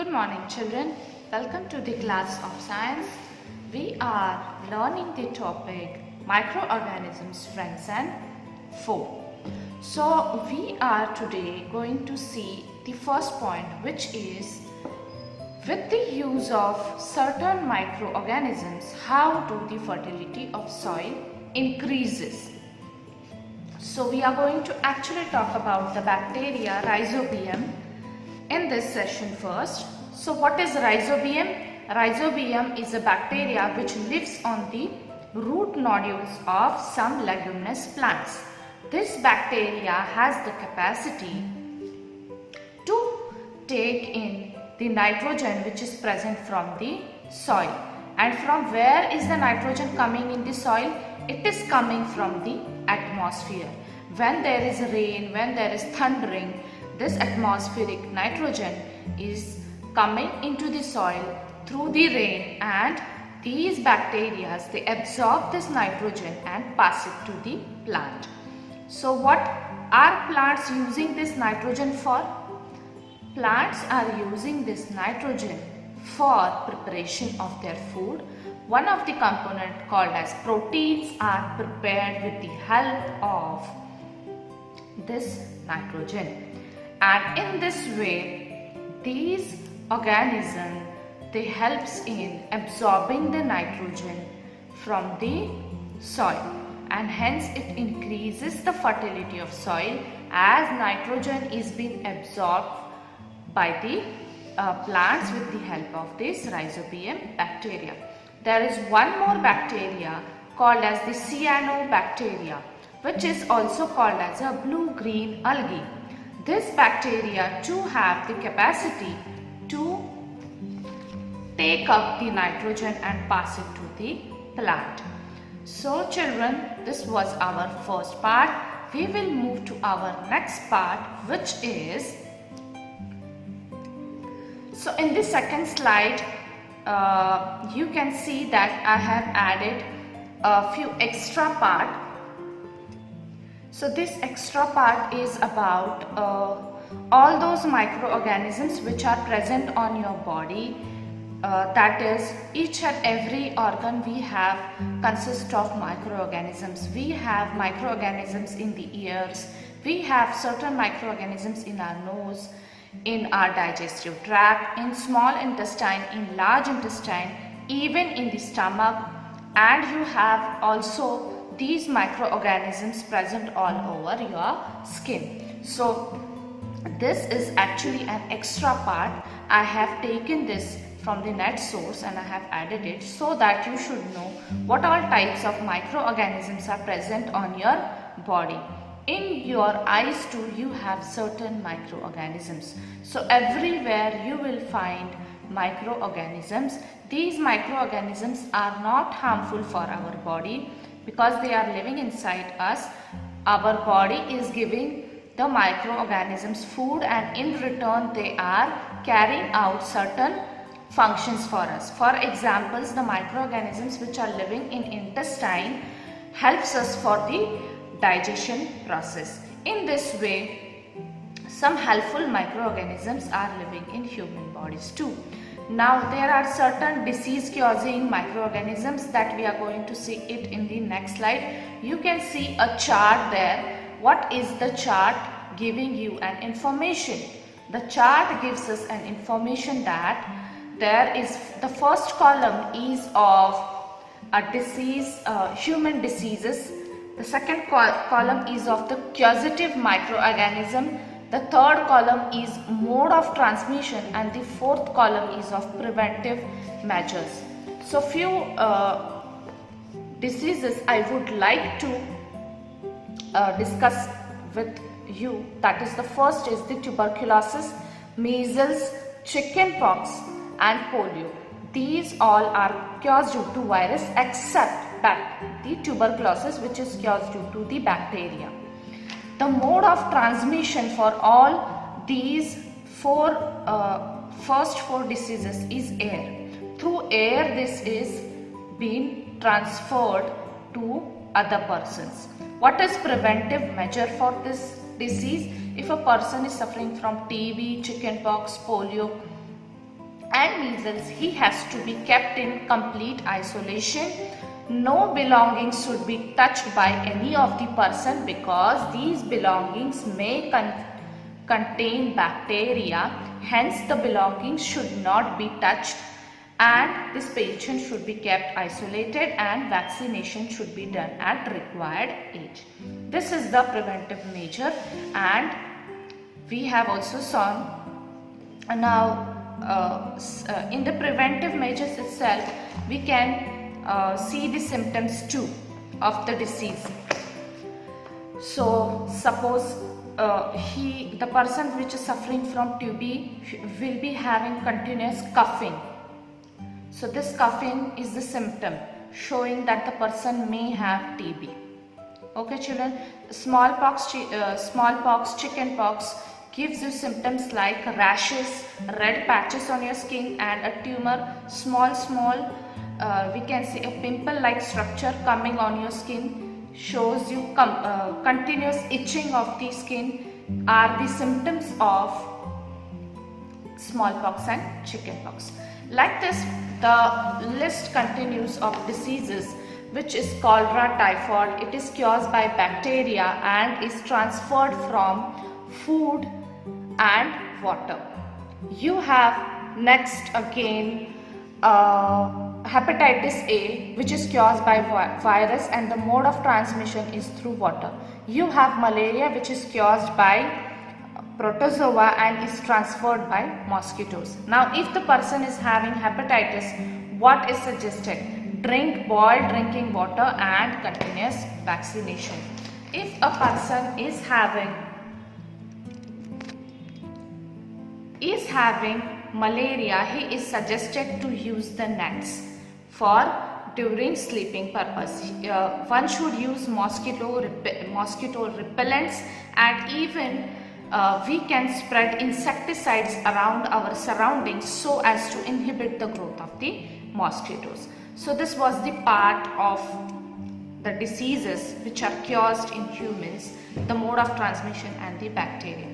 Good morning, children. Welcome to the class of science. We are learning the topic microorganisms, friends and foe. So we are today going to see the first point, which is with the use of certain microorganisms, how do the fertility of soil increases. So we are going to actually talk about the bacteria Rhizobium in this session first. So what is Rhizobium? Rhizobium is a bacteria which lives on the root nodules of some leguminous plants. This bacteria has the capacity to take in the nitrogen which is present from the soil. And from where is the nitrogen coming in the soil? It is coming from the atmosphere. When there is rain, when there is thundering, this atmospheric nitrogen is coming into the soil through the rain, and these bacteria, they absorb this nitrogen and pass it to the plant. So what are plants using this nitrogen for? Plants are using this nitrogen for preparation of their food. One of the components called as proteins are prepared with the help of this nitrogen. And in this way, these organisms, they helps in absorbing the nitrogen from the soil, and hence it increases the fertility of soil as nitrogen is being absorbed by the plants with the help of this Rhizobium bacteria. There is one more bacteria called as the cyanobacteria, which is also called as a blue-green algae. This bacteria too have the capacity to take up the nitrogen and pass it to the plant. So children, this was our first part. We will move to our next part, which is, so in the second slide, you can see that I have added a few extra part. So this extra part is about all those microorganisms which are present on your body. That is, each and every organ we have consists of microorganisms. We have microorganisms in the ears. We have certain microorganisms in our nose, in our digestive tract, in small intestine, in large intestine, even in the stomach, and you have also these microorganisms present all over your skin. So this is actually an extra part. I have taken this from the net source and I have added it so that you should know what all types of microorganisms are present on your body. In your eyes too, you have certain microorganisms. So everywhere you will find microorganisms. These microorganisms are not harmful for our body because they are living inside us. Our body is giving the microorganisms food, and in return they are carrying out certain functions for us. For examples, the microorganisms which are living in intestine helps us for the digestion process. In this way, some helpful microorganisms are living in human bodies too. Now there are certain disease causing microorganisms that we are going to see it in the next slide. You can see a chart there. What is the chart giving you? An information. The chart gives us an information that there is, the first column is of a disease, human diseases. The second column is of the causative microorganism. The third column is mode of transmission, and the fourth column is of preventive measures. So few diseases I would like to discuss with you. That is, the first is the tuberculosis, measles, chickenpox and polio. These all are caused due to virus except the tuberculosis, which is caused due to the bacteria. The mode of transmission for all these first four diseases is air. Through air, this is being transferred to other persons. What is preventive measure for this disease? If a person is suffering from TB, chickenpox, polio, and measles, he has to be kept in complete isolation. No belongings should be touched by any of the person because these belongings may contain bacteria. Hence the belongings should not be touched, and this patient should be kept isolated and vaccination should be done at required age. This is the preventive measure, and we have also seen now in the preventive measures itself we can see the symptoms too of the disease. So suppose the person which is suffering from TB will be having continuous coughing. So this coughing is the symptom showing that the person may have TB. Okay children, smallpox, chicken pox gives you symptoms like rashes, red patches on your skin and a tumor, small we can see a pimple like structure coming on your skin, shows you continuous itching of the skin are the symptoms of smallpox and chickenpox. Like this, the list continues of diseases, which is cholera typhoid. It is caused by bacteria and is transferred from food and water. You have next again hepatitis A, which is caused by virus and the mode of transmission is through water. You have malaria, which is caused by protozoa and is transferred by mosquitoes. Now if the person is having hepatitis, what is suggested? Drink boiled drinking water and continuous vaccination. If a person is having malaria, he is suggested to use the nets for during sleeping purpose. One should use mosquito repellents, and even we can spread insecticides around our surroundings so as to inhibit the growth of the mosquitoes. So this was the part of the diseases which are caused in humans, the mode of transmission and the bacteria.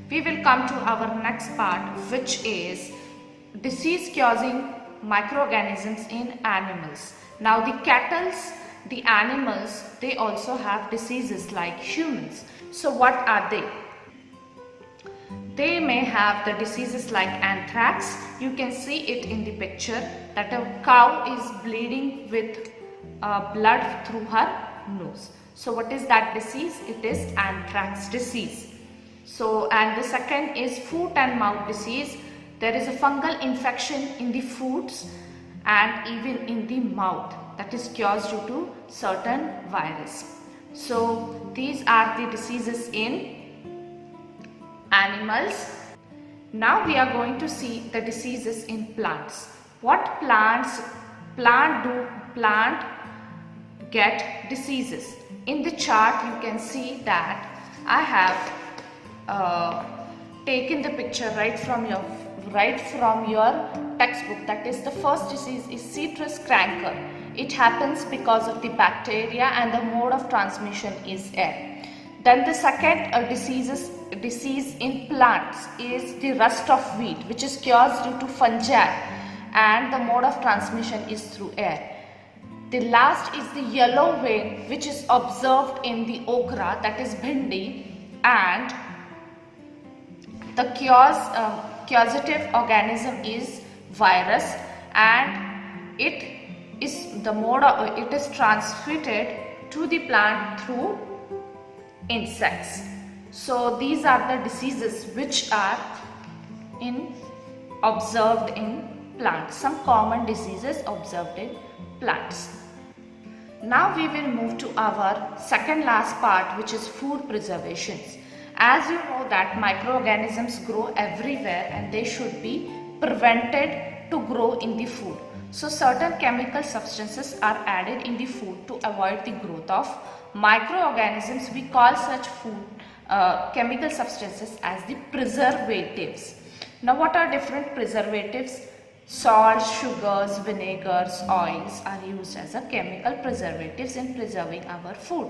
We will come to our next part, which is disease causing microorganisms in animals. Now the cattle, the animals, they also have diseases like humans. So what are they? They may have the diseases like anthrax. You can see it in the picture that a cow is bleeding with blood through her nose. So what is that disease? It is anthrax disease. So, and the second is foot and mouth disease. There is a fungal infection in the foots and even in the mouth that is caused due to certain virus. So these are the diseases in animals. Now we are going to see the diseases in plants. What plant get diseases? In the chart you can see that I have taken the picture right from your textbook. That is, the first disease is citrus canker. It happens because of the bacteria and the mode of transmission is air. Then the second disease in plants is the rust of wheat, which is caused due to fungi and the mode of transmission is through air. The last is the yellow vein, which is observed in the okra, that is bhindi, and the causative organism is virus, and it is transmitted to the plant through insects. So these are the diseases which are observed in plants, some common diseases observed in plants. Now we will move to our second last part, which is food preservations. As you know that microorganisms grow everywhere and they should be prevented to grow in the food. So certain chemical substances are added in the food to avoid the growth of microorganisms. We call such food chemical substances as the preservatives. Now what are different preservatives? Salts, sugars, vinegars, oils are used as a chemical preservatives in preserving our food.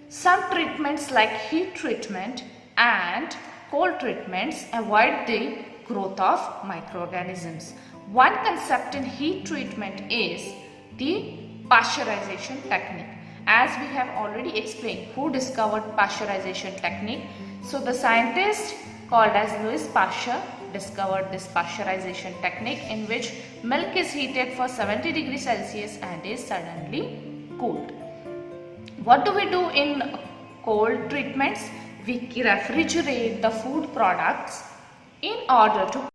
Some treatments like heat treatment and cold treatments avoid the growth of microorganisms. One concept in heat treatment is the pasteurization technique. As we have already explained who discovered pasteurization technique. So the scientist called as Louis Pasteur discovered this pasteurization technique in which milk is heated for 70 degrees Celsius and is suddenly cooled. What do we do in cold treatments? We refrigerate the food products in order to